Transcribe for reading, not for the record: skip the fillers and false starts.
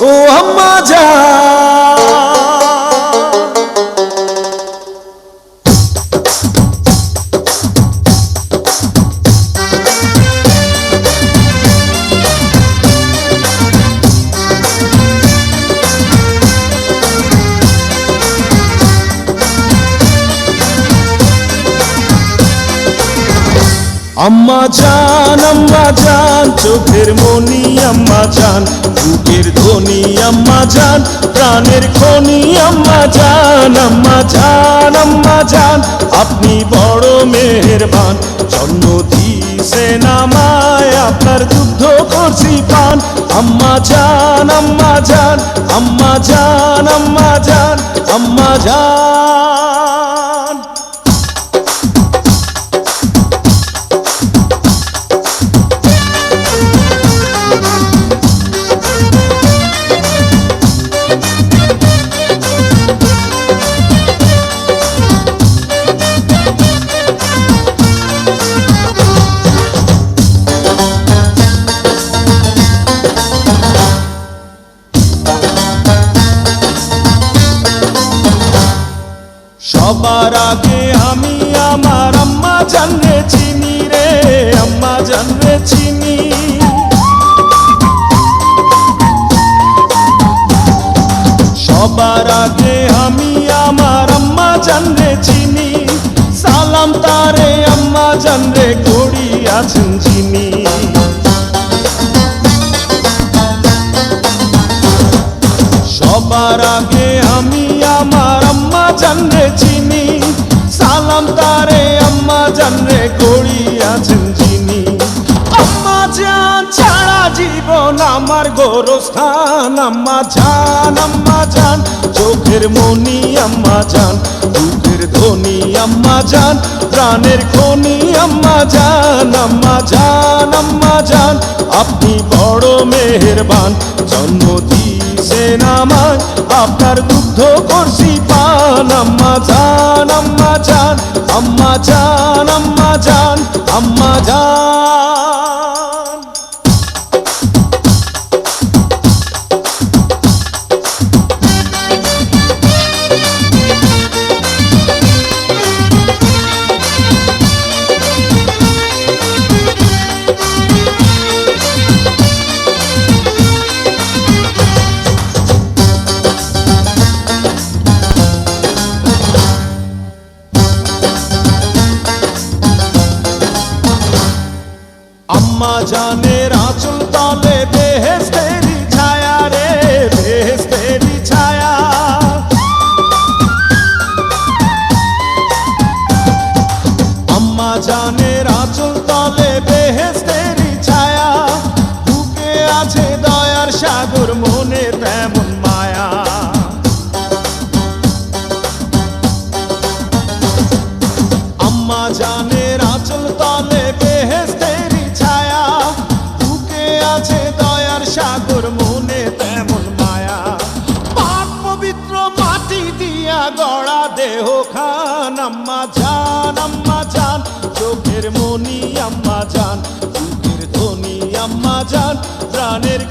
ও আম্মা জান। আম্মা জান চোখের মনি আম্মা জান, বুকের ধ্বনি আম্মা জান, প্রাণের খনি আম্মা জান। আম্মা জান আপনি বড় মেহেরবান, জন্ম দিয়েছেন আমায়, আপনার দুগ্ধ করছি পান। আম্মা জান আম্মা জান আম্মা জান আম্মা জান আম্মা জান। সবার আগে আমি আমার আম্মা জানরে চিনি রে, আম্মা জানরে চিনি। সবার আগে আমি আমার আম্মা জানরে চিনি, সালাম তারে আম্মা জানরে করি আছেন যিনি। সবার আগে আমি আমার আম্মা জানরে চিনি, সালাম তারে আম্মা জানরে করি আছেন যিনি। আম্মা জান ছাড়া জীবন আমার গোরস্থান, আম্মা জান চোখের মনি আম্মা জান, বুকের ধ্বনি আম্মা জান, প্রাণের খনি আম্মা জান। আম্মা জান আপনি বড় মেহেরবান, জন্ম দিয়েছেন আমায়, আপনার দুগ্ধ করছি পান। আম্মা জান আম্মা জান আম্মা জান আম্মা জান আম্মা জান। আম্মা জানের আঁচল তলে বেহেশতেরি ছায়া রে, বেহেশতেরি ছায়া। আম্মা জানের আঁচল তলে বেহেশতেরি ছায়া, বুকে আছে দয়ার সাগর, মনে তেমন মায়া। আম্মা জানের আঁচল তলে বেহেশতেরি ছায়া, বুকে আছে দয়ার সাগর, মনে তেমন মায়া। পাক পবিত্র মাটি দিয়া গড়া দেহ খান, আম্মা জান চোখের মনি আম্মা জান, বুকের ধ্বনি আম্মা জান, প্রাণের